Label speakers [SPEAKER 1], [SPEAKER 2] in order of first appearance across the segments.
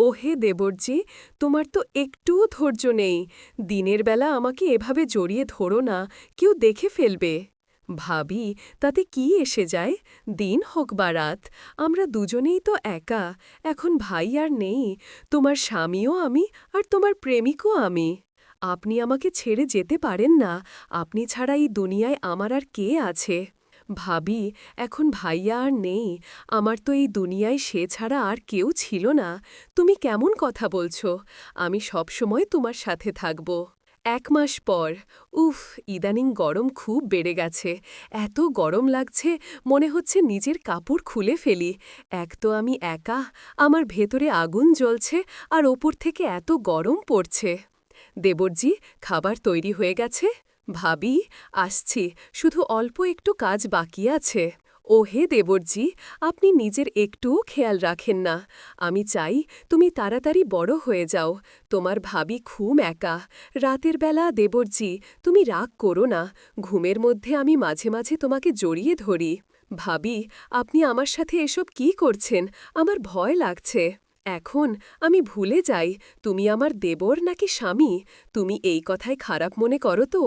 [SPEAKER 1] ওহে দেবরজি, তোমার তো একটুও ধৈর্য নেই। দিনের বেলা আমাকে এভাবে জড়িয়ে ধরো না, কেউ দেখে ফেলবে। ভাবি, তাতে কি এসে যায়? দিন হোক বা রাত, আমরা দুজনেই তো একা। এখন ভাই আর নেই, তোমার স্বামীও আমি, আর তোমার প্রেমিকও আমি। আপনি আমাকে ছেড়ে যেতে পারেন না, আপনি ছাড়া এই দুনিয়ায় আমার আর কে আছে? ভাবি, এখন ভাইয়া আর নেই, আমার তো এই দুনিয়ায় সে ছাড়া আর কেউ ছিল না। তুমি কেমন কথা বলছ? আমি সবসময় তোমার সাথে থাকব। 1 মাস পর। উফ, ইদানিং গরম খুব বেড়ে গেছে। এত গরম লাগছে, মনে হচ্ছে নিজের কাপড় খুলে ফেলি। এক তো আমি একা, আমার ভেতরে আগুন জ্বলছে, আর ওপর থেকে এত গরম পড়ছে। দেবরজি, খাবার তৈরি হয়ে গেছে? ভাবি, আসছি, শুধু অল্প একটু কাজ বাকি আছে। ওহে দেবরজি, আপনি নিজের একটুও খেয়াল রাখেন না। আমি চাই তুমি তাড়াতাড়ি বড় হয়ে যাও। তোমার ভাবি খুব একা। রাতের বেলা দেবরজি, তুমি রাগ করো না। ঘুমের মধ্যে আমি মাঝে মাঝে তোমাকে জড়িয়ে ধরি। ভাবি, আপনি আমার সাথে এসব কি করছেন? আমার ভয় লাগছে। এখন আমি ভুলে যাই তুমি আমার দেবর নাকি স্বামী। তুমি এই কথায় খারাপ মনে করো তো?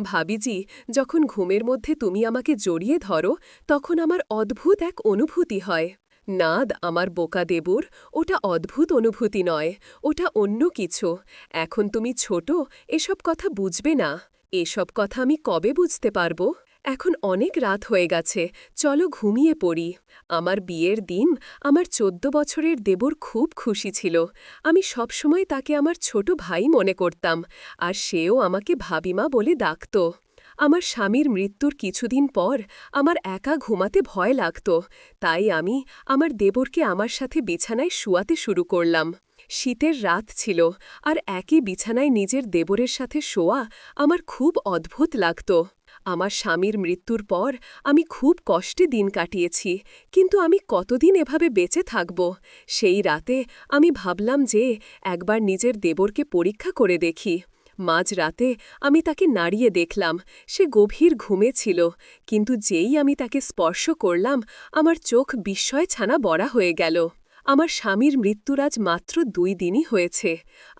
[SPEAKER 1] ভাবিজি, যখন ঘুমের মধ্যে তুমি আমাকে জড়িয়ে ধরো, তখন আমার অদ্ভুত এক অনুভূতি হয়। নাদ আমার বোকা দেবর, ওটা অদ্ভুত অনুভূতি নয়, ওটা অন্য কিছু। এখন তুমি ছোট, এসব কথা বুঝবে না। এসব কথা আমি কবে বুঝতে পারব? এখন অনেক রাত হয়ে গেছে, চলো ঘুমিয়ে পড়ি। আমার বিয়ের দিন আমার 14 বছরের দেবর খুব খুশি ছিল। আমি সবসময় তাকে আমার ছোট ভাই মনে করতাম, আর সেও আমাকে ভাবিমা বলে ডাকত। আমার স্বামীর মৃত্যুর কিছুদিন পর আমার একা ঘুমাতে ভয় লাগত, তাই আমি আমার দেবরকে আমার সাথে বিছানায় শুয়াতে শুরু করলাম। শীতের রাত ছিল, আর একই বিছানায় নিজের দেবরের সাথে শোয়া আমার খুব অদ্ভুত লাগত। আমার স্বামীর মৃত্যুর পর আমি খুব কষ্টে দিন কাটিয়েছি, কিন্তু আমি কতদিন এভাবে বেঁচে থাকব? সেই রাতে আমি ভাবলাম যে একবার নিজের দেবরকে পরীক্ষা করে দেখি। মাঝরাতে আমি তাকে নাড়িয়ে দেখলাম, সে গভীর ঘুমে ছিল, কিন্তু যেই আমি তাকে স্পর্শ করলাম, আমার চোখ বিস্ময় ছানা বড়া হয়ে গেল। আমার স্বামীর মৃত্যুর আজ মাত্র 2 দিনই হয়েছে।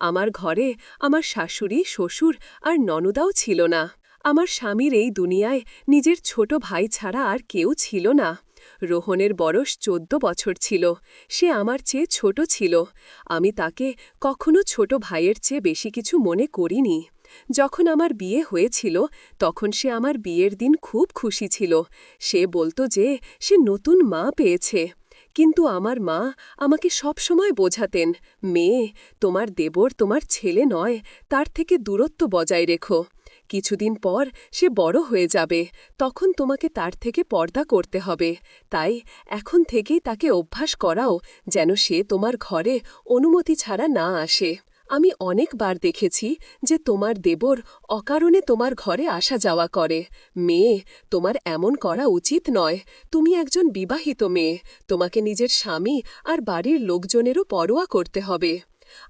[SPEAKER 1] আমার ঘরে আমার শাশুড়ি, শ্বশুর আর ননদাও ছিল না। আমার স্বামীর এই দুনিয়ায় নিজের ছোট ভাই ছাড়া আর কেউ ছিল না। রোহনের বয়স 14 বছর ছিল, সে আমার চেয়ে ছোট ছিল। আমি তাকে কখনো ছোট ভাইয়ের চেয়ে বেশি কিছু মনে করিনি। যখন আমার বিয়ে হয়েছিল, তখন সে আমার বিয়ের দিন খুব খুশি ছিল। সে বলতো যে সে নতুন মা পেয়েছে। কিন্তু আমার মা আমাকে সবসময় বোঝাতেন, মেয়ে, তোমার দেবর তোমার ছেলে নয়, তার থেকে দূরত্ব বজায় রেখো। কিছুদিন পর সে বড় হয়ে যাবে, তখন তোমাকে তার থেকে পর্দা করতে হবে। তাই এখন থেকেই তাকে অভ্যাস করাও, যেন সে তোমার ঘরে অনুমতি ছাড়া না আসে। আমি অনেকবার দেখেছি যে তোমার দেবর অকারণে তোমার ঘরে আসা যাওয়া করে। মেয়ে, তোমার এমন করা উচিত নয়। তুমি একজন বিবাহিত মেয়ে, তোমাকে নিজের স্বামী আর বাড়ির লোকজনেরও পরোয়া করতে হবে।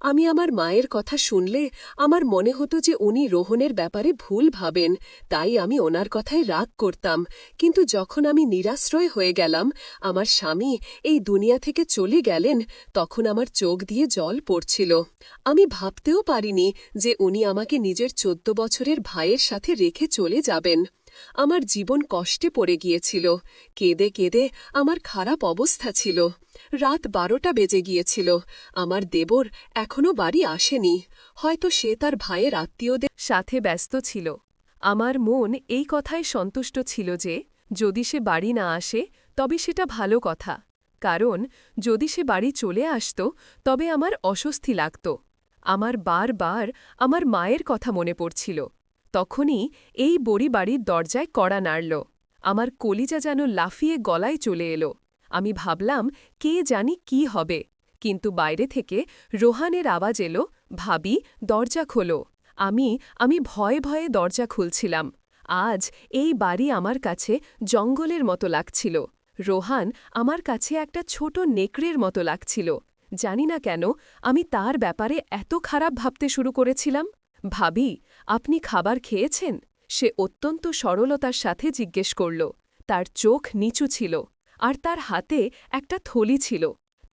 [SPEAKER 1] আমি আমার মায়ের কথা শুনলে আমার মনে হতো যে উনি রোহনের ব্যাপারে ভুল ভাবেন, তাই আমি ওনার কথায় রাগ করতাম। কিন্তু যখন আমি নিরাশ্রয় হয়ে গেলাম, আমার স্বামী এই দুনিয়া থেকে চলে গেলেন, তখন আমার চোখ দিয়ে জল পড়ছিল। আমি ভাবতেও পারিনি যে উনি আমাকে নিজের 14 বছরের ভাইয়ের সাথে রেখে চলে যাবেন। আমার জীবন কষ্টে পড়ে গিয়েছিল, কেঁদে কেঁদে আমার খারাপ অবস্থা ছিল। রাত 12টা বেজে গিয়েছিল, আমার দেবর এখনো বাড়ি আসেনি। হয়তো সে তার ভাইয়ের আত্মীয়দের সাথে ব্যস্ত ছিল। আমার মন এই কথায় সন্তুষ্ট ছিল যে যদি সে বাড়ি না আসে, তবে সেটা ভালো কথা। কারণ যদি সে বাড়ি চলে আসত, তবে আমার অস্বস্তি লাগত। আমার বারবার আমার মায়ের কথা মনে পড়ছিল। তখনই এই বড়ি বাড়ির দরজায় কড়া নাড়ল। আমার কলিজা যেন লাফিয়ে গলায় চলে এলো। আমি ভাবলাম, কে জানি কি হবে। কিন্তু বাইরে থেকে রোহানের আওয়াজ এলো, ভাবি, দরজা খোলো। আমি ভয়ে ভয়ে দরজা খুলছিলাম। আজ এই বাড়ি আমার কাছে জঙ্গলের মতো লাগছিল। রোহান আমার কাছে একটা ছোট নেকড়ের মতো লাগছিল। জানি না কেন আমি তার ব্যাপারে এত খারাপ ভাবতে শুরু করেছিলাম। ভাবি, আপনি খাবার খেয়েছেন? সে অত্যন্ত সরলতার সাথে জিজ্ঞেস করল। তার চোখ নিচু ছিল, আর তার হাতে একটা থলি ছিল।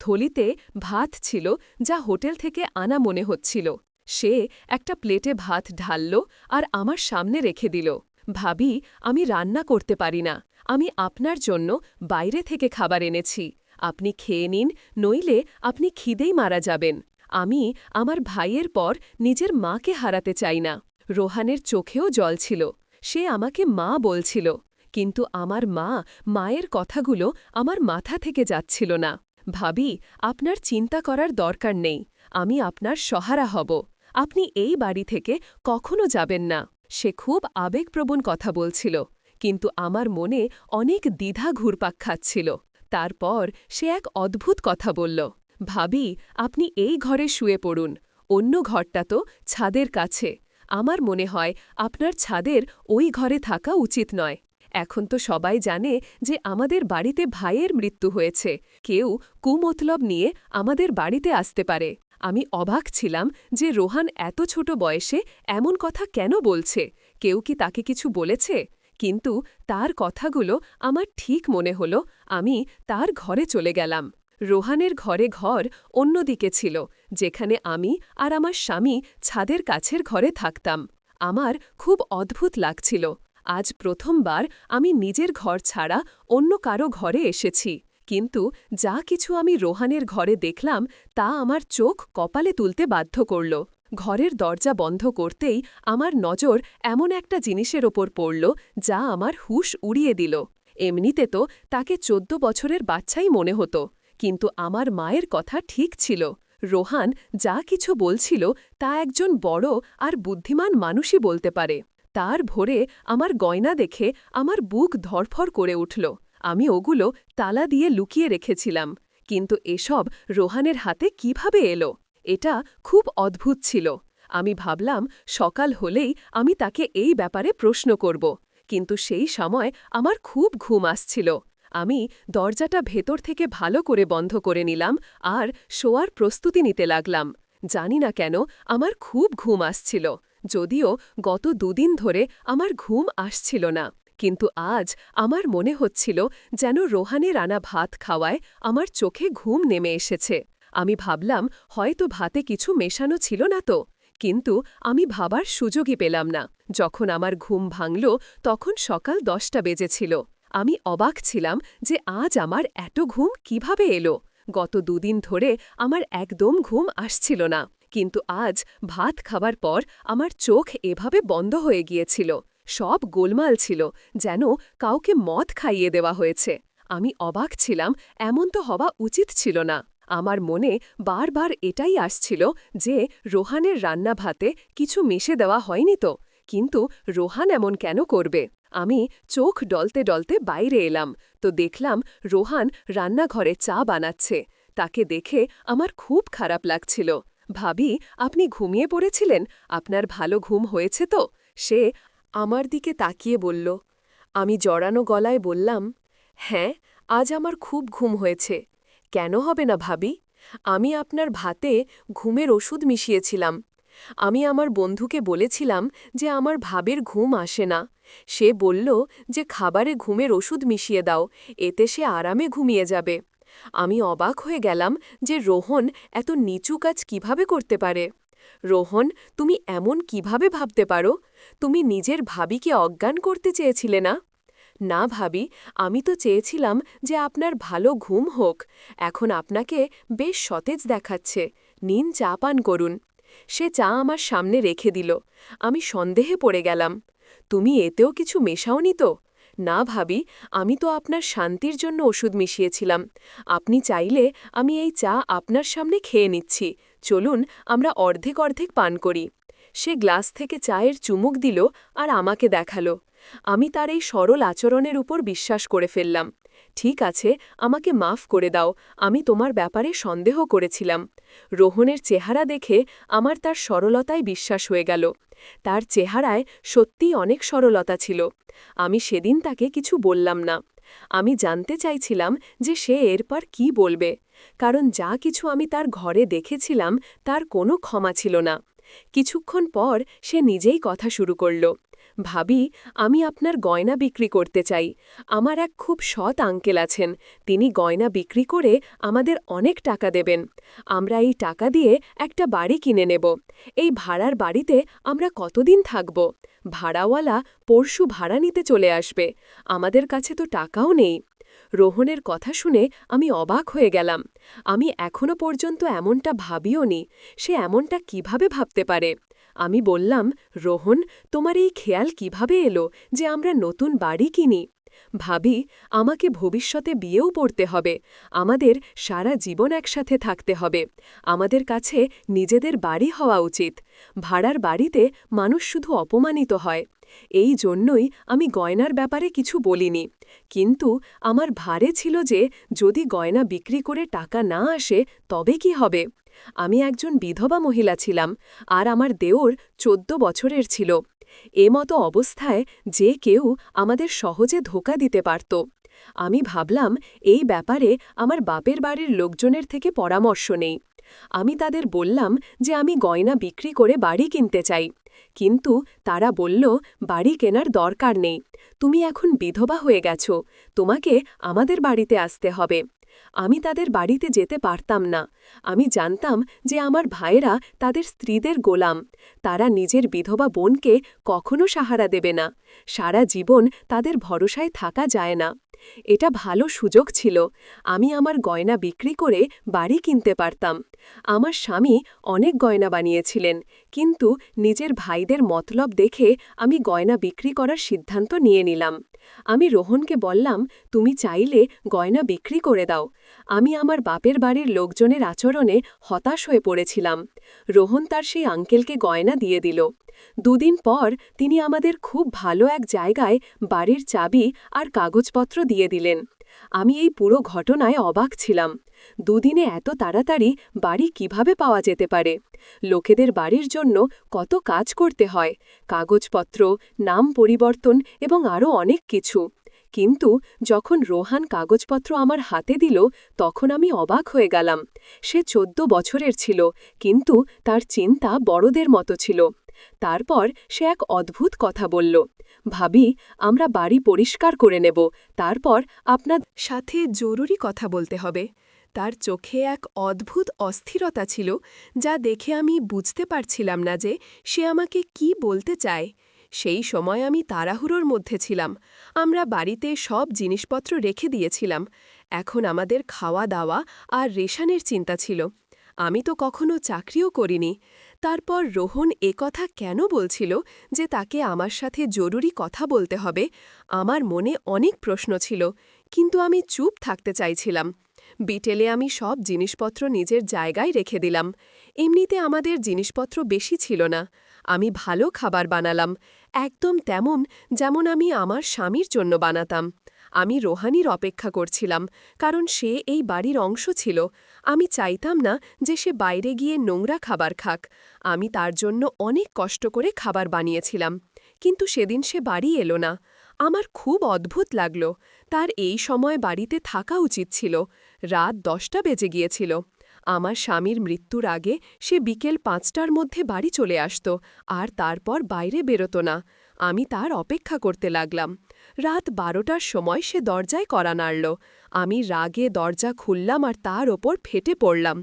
[SPEAKER 1] থলিতে ভাত ছিল, যা হোটেল থেকে আনা মনে হচ্ছিল। সে একটা প্লেটে ভাত ঢালল আর আমার সামনে রেখে দিল। ভাবি, আমি রান্না করতে পারি না, আমি আপনার জন্য বাইরে থেকে খাবার এনেছি। আপনি খেয়ে নিন, নইলে আপনি খিদেই মারা যাবেন। আমি আমার ভাইয়ের পর নিজের মাকে হারাতে চাই না। রোহানের চোখেও জল ছিল। সে আমাকে মা বলছিল, কিন্তু আমার মা মায়ের কথাগুলো আমার মাথা থেকে যাচ্ছিল না। ভাবি, আপনার চিন্তা করার দরকার নেই, আমি আপনার সহারা হব। আপনি এই বাড়ি থেকে কখনো যাবেন না। সে খুব আবেগপ্রবণ কথা বলছিল, কিন্তু আমার মনে অনেক দ্বিধা ঘুরপাক খাচ্ছিল। তারপর সে এক অদ্ভুত কথা বলল, ভাবি, আপনি এই ঘরে শুয়ে পড়ুন। অন্য ঘরটা তো ছাদের কাছে। আমার মনে হয় আপনার ছাদের ওই ঘরে থাকা উচিত নয়। এখন তো সবাই জানে যে আমাদের বাড়িতে ভাইয়ের মৃত্যু হয়েছে। কেউ কুমতলব নিয়ে আমাদের বাড়িতে আসতে পারে। আমি অবাক ছিলাম যে রোহান এত ছোট বয়সে এমন কথা কেন বলছে। কেউ কি তাকে কিছু বলেছে? কিন্তু তার কথাগুলো আমার ঠিক মনে হল। আমি তার ঘরে চলে গেলাম। রোহানের ঘর অন্যদিকে ছিল, যেখানে আমি আর আমার স্বামী ছাদের কাছের ঘরে থাকতাম। আমার খুব অদ্ভুত লাগছিল। আজ প্রথমবার আমি নিজের ঘর ছাড়া অন্য কারো ঘরে এসেছি। কিন্তু যা কিছু আমি রোহানের ঘরে দেখলাম তা আমার চোখ কপালে তুলতে বাধ্য করল। ঘরের দরজা বন্ধ করতেই আমার নজর এমন একটা জিনিসের ওপর পড়ল যা আমার হুঁশ উড়িয়ে দিল। এমনিতে তো তাকে 14 বছরের বাচ্চাই মনে হতো, কিন্তু আমার মায়ের কথা ঠিক ছিল। রোহান যা কিছু বলছিল তা একজন বড় আর বুদ্ধিমান মানুষই বলতে পারে। তার ভোরে আমার গয়না দেখে আমার বুক ধড়ফড় করে উঠল। আমি ওগুলো তালা দিয়ে লুকিয়ে রেখেছিলাম, কিন্তু এসব রোহানের হাতে কিভাবে এলো? এটা খুব অদ্ভুত ছিল। আমি ভাবলাম সকাল হলেই আমি তাকে এই ব্যাপারে প্রশ্ন করব, কিন্তু সেই সময় আমার খুব ঘুম আসছিল। আমি দরজাটা ভেতর থেকে ভালো করে বন্ধ করে নিলাম আর শোয়ার প্রস্তুতি নিতে লাগলাম। জানি না কেন আমার খুব ঘুম আসছিল, যদিও গত 2 দিন ধরে আমার ঘুম আসছিল না। কিন্তু আজ আমার মনে হচ্ছিল যেন রোহানের আনা ভাত খাওয়ায় আমার চোখে ঘুম নেমে এসেছে। আমি ভাবলাম হয়তো ভাতে কিছু মেশানো ছিল না তো, কিন্তু আমি ভাবার সুযোগই পেলাম না। যখন আমার ঘুম ভাঙল তখন সকাল 10টা বেজেছিল। আমি অবাক ছিলাম যে আজ আমার এত ঘুম কিভাবে এলো। গত 2 দিন ধরে আমার একদম ঘুম আসছিল না, কিন্তু আজ ভাত খাবার পর আমার চোখ এভাবে বন্ধ হয়ে গিয়েছিল। সব গোলমাল ছিল, যেন কাউকে মদ খাইয়ে দেওয়া হয়েছে। আমি অবাক ছিলাম, এমন তো হওয়া উচিত ছিল না। আমার মনে বারবার এটাই আসছিল যে রোহানের রান্না ভাতে কিছু মিশে দেওয়া হয়নি তো, কিন্তু রোহান এমন কেন করবে? আমি চোখ ডলতে ডলতে বাইরে এলাম, তো দেখলাম রোহান রান্নাঘরে চা বানাচ্ছে। তাকে দেখে আমার খুব খারাপ লাগছিল। ভাবি, আপনি ঘুমিয়ে পড়েছিলেন? আপনার ভালো ঘুম হয়েছে তো? সে আমার দিকে তাকিয়ে বলল। আমি জড়ানো গলায় বললাম, হ্যাঁ, আজ আমার খুব ঘুম হয়েছে। কেন হবে না ভাবি? আমি আপনার ভাতে ঘুমের ওষুধ মিশিয়েছিলাম। আমি আমার বন্ধুকে বলেছিলাম যে আমার ভাবের ঘুম আসে না। সে বলল যে খাবারে ঘুমের ওষুধ মিশিয়ে দাও, এতে সে আরামে ঘুমিয়ে যাবে। আমি অবাক হয়ে গেলাম যে রোহন এত নিচু কাজ কিভাবে করতে পারে। রোহন, তুমি এমন কিভাবে ভাবতে পারো? তুমি নিজের ভাবিকে অজ্ঞান করতে চেয়েছিলে না? না ভাবি, আমি তো চেয়েছিলাম যে আপনার ভালো ঘুম হোক। এখন আপনাকে বেশ সতেজ দেখাচ্ছে। নিন, চা পান করুন। সে চা আমার সামনে রেখে দিল। আমি সন্দেহে পড়ে গেলাম। তুমি এতেও কিছু মেশাওনি তো? না ভাবি, আমি তো আপনার শান্তির জন্য ওষুধ মিশিয়েছিলাম। আপনি চাইলে আমি এই চা আপনার সামনে খেয়ে নিচ্ছি। চলুন আমরা অর্ধেক অর্ধেক পান করি। সে গ্লাস থেকে চায়ের চুমুক দিল আর আমাকে দেখালো। আমি তার এই সরল আচরণের উপর বিশ্বাস করে ফেললাম। ঠিক আছে, আমাকে মাফ করে দাও, আমি তোমার ব্যাপারে সন্দেহ করেছিলাম। রোহনের চেহারা দেখে আমার তার সরলতায় বিশ্বাস হয়ে গেল। তার চেহারায় সত্যিই অনেক সরলতা ছিল। আমি সেদিন তাকে কিছু বললাম না। আমি জানতে চাইছিলাম যে সে এরপর কি বলবে, কারণ যা কিছু আমি তার ঘরে দেখেছিলাম তার কোনো ক্ষমা ছিল না। কিছুক্ষণ পর সে নিজেই কথা শুরু করল। ভাবি, আমি আপনার গয়না বিক্রি করতে চাই। আমার এক খুব সৎ আঙ্কেল আছেন, তিনি গয়না বিক্রি করে আমাদের অনেক টাকা দেবেন। আমরা এই টাকা দিয়ে একটা বাড়ি কিনে নেব। এই ভাড়ার বাড়িতে আমরা কতদিন থাকব? ভাড়াওয়ালা পরশু ভাড়া নিতে চলে আসবে। আমাদের কাছে তো টাকাও নেই। রোহনের কথা শুনে আমি অবাক হয়ে গেলাম। আমি এখনো পর্যন্ত এমনটা ভাবিওনি। সে এমনটা কিভাবে ভাবতে পারে? আমি বললাম, রোহন, তোমার এই খেয়াল কিভাবে এলো যে আমরা নতুন বাড়ি কিনি? ভাবি, আমাকে ভবিষ্যতে বিয়েও পড়তে হবে। আমাদের সারা জীবন একসাথে থাকতে হবে। আমাদের কাছে নিজেদের বাড়ি হওয়া উচিত। ভাড়ার বাড়িতে মানুষ শুধু অপমানিত হয়। এই জন্যই আমি গয়নার ব্যাপারে কিছু বলিনি। কিন্তু আমার ভারে ছিল যে যদি গয়না বিক্রি করে টাকা না আসে তবে কি হবে? আমি একজন বিধবা মহিলা ছিলাম, আর আমার দেওর ১৪ বছরের ছিল। মতো অবস্থায় যে কেউ আমাদের সহজে ধোঁকা দিতে পারত। আমি ভাবলাম, এই ব্যাপারে আমার বাপের বাড়ির লোকজনের থেকে পরামর্শ নেই। আমি তাদের বললাম যে আমি গয়না বিক্রি করে বাড়ি কিনতে চাই। কিন্তু তারা বলল, বাড়ি কেনার দরকার নেই। তুমি এখন বিধবা হয়ে গেছ, তোমাকে আমাদের বাড়িতে আসতে হবে। আমি তাদের বাড়িতে যেতে পারতাম না। আমি জানতাম যে আমার ভাইয়েরা তাদের স্ত্রীদের গোলাম। তারা নিজের বিধবা বোনকে কখনো সাহারা দেবে না। সারা জীবন তাদের ভরসায় থাকা যায় না। এটা ভালো সুযোগ ছিল। আমি আমার গয়না বিক্রি করে বাড়ি কিনতে পারতাম। আমার স্বামী অনেক গয়না বানিয়েছিলেন, কিন্তু নিজের ভাইদের মতলব দেখে আমি গয়না বিক্রি করার সিদ্ধান্ত নিয়ে নিলাম। আমি রোহনকে বললাম, তুমি চাইলে গয়না বিক্রি করে দাও। আমি আমার বাপের বাড়ির লোকজনের আচরণে হতাশ হয়ে পড়েছিলাম। রোহন তার সেই আঙ্কেলকে গয়না দিয়ে দিল। দুদিন পর তিনি আমাদের খুব ভালো এক জায়গায় বাড়ির চাবি আর কাগজপত্র দিয়ে দিলেন। আমি এই পুরো ঘটনায় অবাক ছিলাম। দুদিনে এত তাড়াতাড়ি বাড়ি কিভাবে পাওয়া যেতে পারে? লোকেদের বাড়ির জন্য কত কাজ করতে হয়, কাগজপত্র, নাম পরিবর্তন এবং আরও অনেক কিছু। কিন্তু যখন রোহান কাগজপত্র আমার হাতে দিল, তখন আমি অবাক হয়ে গেলাম। সে ১৪ বছরের ছিল, কিন্তু তার চিন্তা বড়দের মতো ছিল। তারপর সে এক অদ্ভুত কথা বলল, ভাবি, আমরা বাড়ি পরিষ্কার করে নেব, তারপর আপনার সাথে জরুরি কথা বলতে হবে। তার চোখে এক অদ্ভুত অস্থিরতা ছিল, যা দেখে আমি বুঝতে পারছিলাম না যে সে আমাকে কি বলতে চায়। সেই সময় আমি তাড়াহুড়োর মধ্যে ছিলাম। আমরা বাড়িতে সব জিনিসপত্র রেখে দিয়েছিলাম। এখন আমাদের খাওয়া দাওয়া আর রেশনের চিন্তা ছিল। আমি তো কখনো চাকরিও করিনি। তারপর রোহন একথা কেন বলছিল যে তাকে আমার সাথে জরুরি কথা বলতে হবে? আমার মনে অনেক প্রশ্ন ছিল, কিন্তু আমি চুপ থাকতে চাইছিলাম। বিটেলে আমি সব জিনিসপত্র নিজের জায়গায় রেখে দিলাম। এমনিতে আমাদের জিনিসপত্র বেশি ছিল না। আমি ভালো খাবার বানালাম, একদম তেমন যেমন আমি আমার স্বামীর জন্য বানাতাম। আমি রোহানির অপেক্ষা করছিলাম, কারণ সে এই বাড়ির অংশ ছিল। আমি চাইতাম না যে সে বাইরে গিয়ে নোংরা খাবার খাক। আমি তার জন্য অনেক কষ্ট করে খাবার বানিয়েছিলাম, কিন্তু সেদিন সে বাড়ি এলো না। আমার খুব অদ্ভুত লাগল। তার এই সময় বাড়িতে থাকা উচিত ছিল। রাত ১০টা বেজে গিয়েছিল। আমার স্বামীর মৃত্যুর আগে সে বিকেল ৫টার মধ্যে বাড়ি চলে আসত, আর তারপর বাইরে বেরোত না। আমি তার অপেক্ষা করতে লাগলাম। রাত ১২টার সময় সে দরজায় কড়া নাড়ল। আমি রাগে দরজা খুললাম আর তার ওপর ফেটে পড়লাম।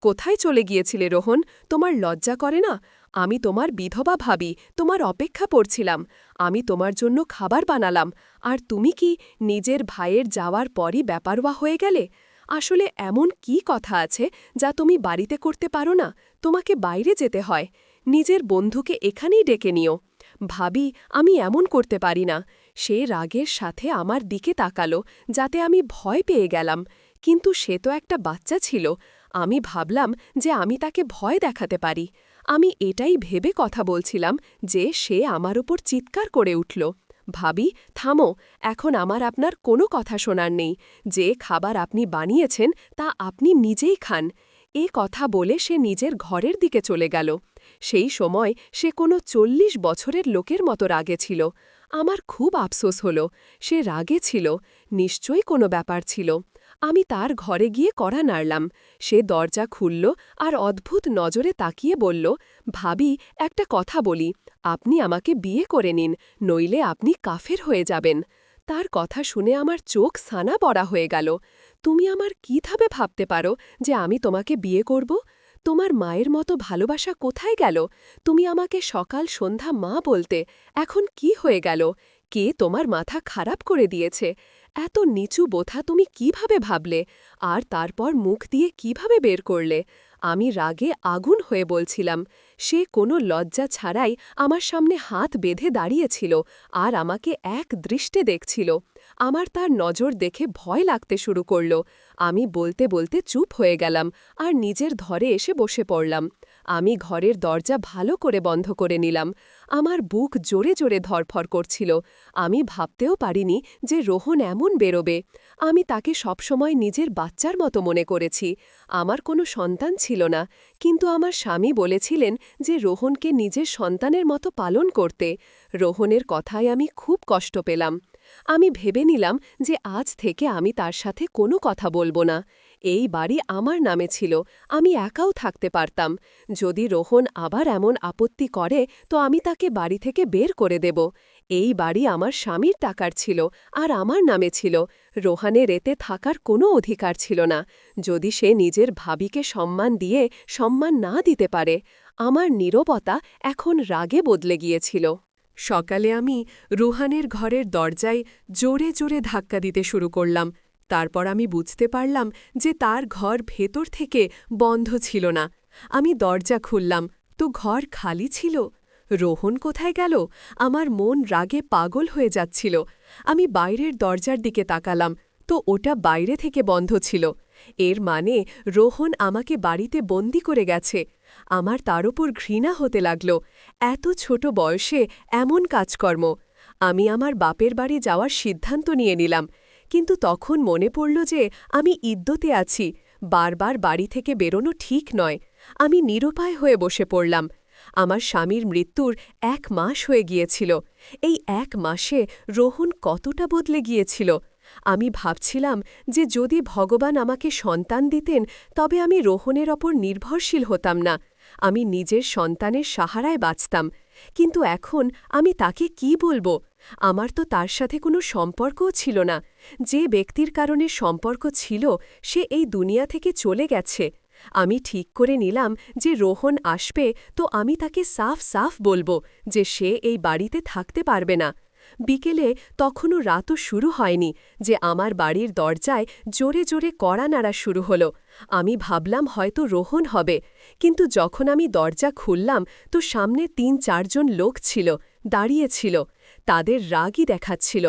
[SPEAKER 1] কোথায় চলে গিয়েছিলে রোহন? তোমার লজ্জা করে না? আমি তোমার বিধবা ভাবি, তোমার অপেক্ষা করছিলাম। আমি তোমার জন্য খাবার বানালাম, আর তুমি কি নিজের ভাইয়ের যাওয়ার পরই ব্যাপারওয়া হয়ে গেলে? আসলে এমন কি কথা আছে যা তুমি বাড়িতে করতে পারো না? তোমাকে বাইরে যেতে হয়। নিজের বন্ধুকে এখানেই ডেকে নিও। ভাবি, আমি এমন করতে পারি না। সে রাগের সাথে আমার দিকে তাকালো, যাতে আমি ভয় পেয়ে গেলাম। কিন্তু সে তো একটা বাচ্চা ছিল। আমি ভাবলাম যে আমি তাকে ভয় দেখাতে পারি। আমি এটাই ভেবে কথা বলছিলাম যে সে আমার ওপর চিৎকার করে উঠল, ভাবি, থামো, এখন আমার আপনার কোনো কথা শোনার নেই। যে খাবার আপনি বানিয়েছেন তা আপনি নিজেই খান। এ কথা বলে সে নিজের ঘরের দিকে চলে গেল। সেই সময় সে কোনো ৪০ বছরের লোকের মতো রাগে ছিল। আমার খুব আফসোস হল। সে রাগে ছিল, নিশ্চয়ই কোনো ব্যাপার ছিল। আমি তার ঘরে গিয়ে কড়া নাড়লাম। সে দরজা খুলল আর অদ্ভুত নজরে তাকিয়ে বলল, ভাবি, একটা কথা বলি, আপনি আমাকে বিয়ে করে নিন, নইলে আপনি কাফের হয়ে যাবেন। তার কথা শুনে আমার চোখ ছানা পড়া হয়ে গেল। তুমি আমার কিভাবে ভাবতে পারো যে আমি তোমাকে বিয়ে করব? তোমার মায়ের মতো ভালোবাসা কোথায় গেল? তুমি আমাকে সকাল সন্ধ্যা মা বলতে, এখন কি হয়ে গেল? কে তোমার মাথা খারাপ করে দিয়েছে? এত নিচু বোথা তুমি কিভাবে ভাবলে? আর তারপর মুখ দিয়ে কিভাবে বের করলে? আমি রাগে আগুন হয়ে বলছিলাম। সে কোনো লজ্জা ছাড়াই আমার সামনে হাত বেঁধে দাঁড়িয়েছিল আর আমাকে এক দৃষ্টে দেখছিল। আমার তার নজর দেখে ভয় লাগতে শুরু করল। আমি বলতে বলতে চুপ হয়ে গেলাম আর নিজের ঘরে এসে বসে পড়লাম। আমি ঘরের দরজা ভালো করে বন্ধ করে নিলাম। আমার বুক জোরে জোরে ধরফর করছিল। আমি ভাবতেও পারিনি যে রোহন এমন বেরোবে। আমি তাকে সবসময় নিজের বাচ্চার মতো মনে করেছি। আমার কোনো সন্তান ছিল না, কিন্তু আমার স্বামী বলেছিলেন যে রোহনকে নিজের সন্তানের মতো পালন করতে। রোহনের কথায় আমি খুব কষ্ট পেলাম। আমি ভেবে নিলাম যে আজ থেকে আমি তার সাথে কোনো কথা বলবো না। এই বাড়ি আমার নামে ছিল, আমি একাও থাকতে পারতাম। যদি রোহন আবার এমন আপত্তি করে তো আমি তাকে বাড়ি থেকে বের করে দেব। এই বাড়ি আমার স্বামীর টাকার ছিল আর আমার নামে ছিল। রোহানের এতে থাকার কোনো অধিকার ছিল না। যদি সে নিজের ভাবিকে সম্মান দিয়ে সম্মান না দিতে পারে। আমার নীরবতা এখন রাগে বদলে গিয়েছিল। সকালে আমি রুহানের ঘরের দরজায় জোরে জোরে ধাক্কা দিতে শুরু করলাম। তারপর আমি বুঝতে পারলাম যে তার ঘর ভেতর থেকে বন্ধ ছিল না। আমি দরজা খুললাম তো ঘর খালি ছিল। রোহন কোথায় গেল? আমার মন রাগে পাগল হয়ে যাচ্ছিল। আমি বাইরের দরজার দিকে তাকালাম তো ওটা বাইরে থেকে বন্ধ ছিল। এর মানে রোহন আমাকে বাড়িতে বন্দি করে গেছে। আমার তার ওপর ঘৃণা হতে লাগল। এত ছোট বয়সে এমন কাজকর্ম। আমি আমার বাপের বাড়ি যাওয়ার সিদ্ধান্ত নিয়ে নিলাম, কিন্তু তখন মনে পড়ল যে আমি ইদ্যতে আছি, বারবার বাড়ি থেকে বেরোনো ঠিক নয়। আমি নিরুপায় হয়ে বসে পড়লাম। আমার স্বামীর মৃত্যুর 1 মাস হয়ে গিয়েছিল। এই 1 মাসে রোহন কতটা বদলে গিয়েছিল। আমি ভাবছিলাম যে যদি ভগবান আমাকে সন্তান দিতেন তবে আমি রোহনের ওপর নির্ভরশীল হতাম না। আমি নিজের সন্তানের সাহারায় বাঁচতাম। কিন্তু এখন আমি তাকে কি বলবো? আমার তো তার সাথে কোনো সম্পর্কও ছিল না। যে ব্যক্তির কারণে সম্পর্ক ছিল সে এই দুনিয়া থেকে চলে গেছে। আমি ঠিক করে নিলাম যে রোহন আসবে তো আমি তাকে সাফ সাফ বলবো যে সে এই বাড়িতে থাকতে পারবে না। বিকেলে তখনও রাতও শুরু হয়নি যে আমার বাড়ির দরজায় জোরে জোরে কড়া নাড়া শুরু হলো। আমি ভাবলাম হয়তো রোহন হবে, কিন্তু যখন আমি দরজা খুললাম তো সামনে ৩-৪ জন লোক ছিল, দাঁড়িয়ে ছিল। তাদের রাগই দেখাচ্ছিল।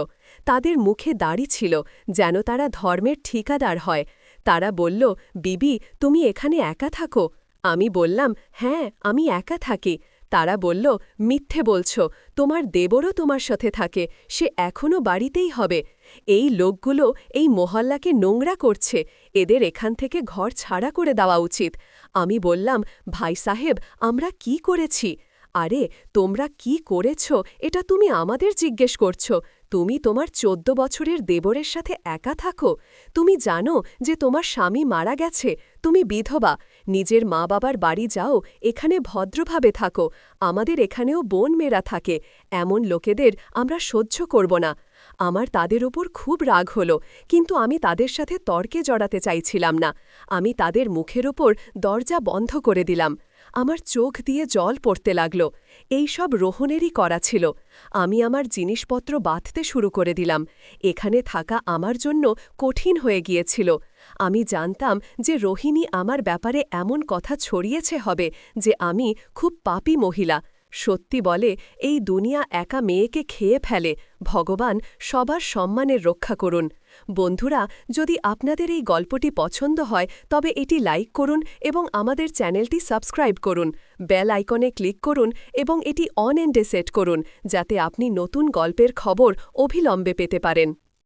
[SPEAKER 1] তাদের মুখে দাড়ি ছিল যেন তারা ধর্মের ঠিকাদার হয়। তারা বলল, বিবি, তুমি এখানে একা থাকো? আমি বললাম, হ্যাঁ, আমি একা থাকি। তারা বলল, মিথ্যে বলছ, তোমার দেবরও তোমার সাথে থাকে, সে এখনও বাড়িতেই হবে। এই লোকগুলো এই মহল্লাকে নোংরা করছে, এদের এখান থেকে ঘর ছাড়া করে দেওয়া উচিত। আমি বললাম, ভাই সাহেব, আমরা কি করেছি? আরে, তোমরা কি করেছ এটা তুমি আমাদের জিজ্ঞেস করছ? তুমি তোমার 14 বছরের দেবরের সাথে একা থাকো? তুমি জানো যে তোমার স্বামী মারা গেছে, তুমি বিধবা। নিজের মা বাবার বাড়ি যাও, এখানে ভদ্রভাবে থাকো। আমাদের এখানেও বোন মেয়েরা থাকে, এমন লোকেদের আমরা সহ্য করব না। আমার তাদের ওপর খুব রাগ হলো, কিন্তু আমি তাদের সাথে তর্কে জড়াতে চাইছিলাম না। আমি তাদের মুখের ওপর দরজা বন্ধ করে দিলাম। আমার চোখ দিয়ে জল পড়তে লাগল। এই সব রোহনেরই করা ছিল। আমি আমার জিনিসপত্র বাঁধতে শুরু করে দিলাম। এখানে থাকা আমার জন্য কঠিন হয়ে গিয়েছিল। আমি জানতাম যে রোহিণী আমার ব্যাপারে এমন কথা ছড়িয়েছে হবে যে আমি খুব পাপী মহিলা। সত্যি বলে, এই দুনিয়া একা মেয়েকে খেয়ে ফেলে। ভগবান সবার সম্মানের রক্ষা করুন। বন্ধুরা, যদি আপনাদের এই গল্পটি পছন্দ হয় তবে এটি লাইক করুন এবং আমাদের চ্যানেলটি সাবস্ক্রাইব করুন। বেল আইকনে ক্লিক করুন এবং এটি অন এন্ডে সেট করুন যাতে আপনি নতুন গল্পের খবর অবিলম্বে পেতে পারেন।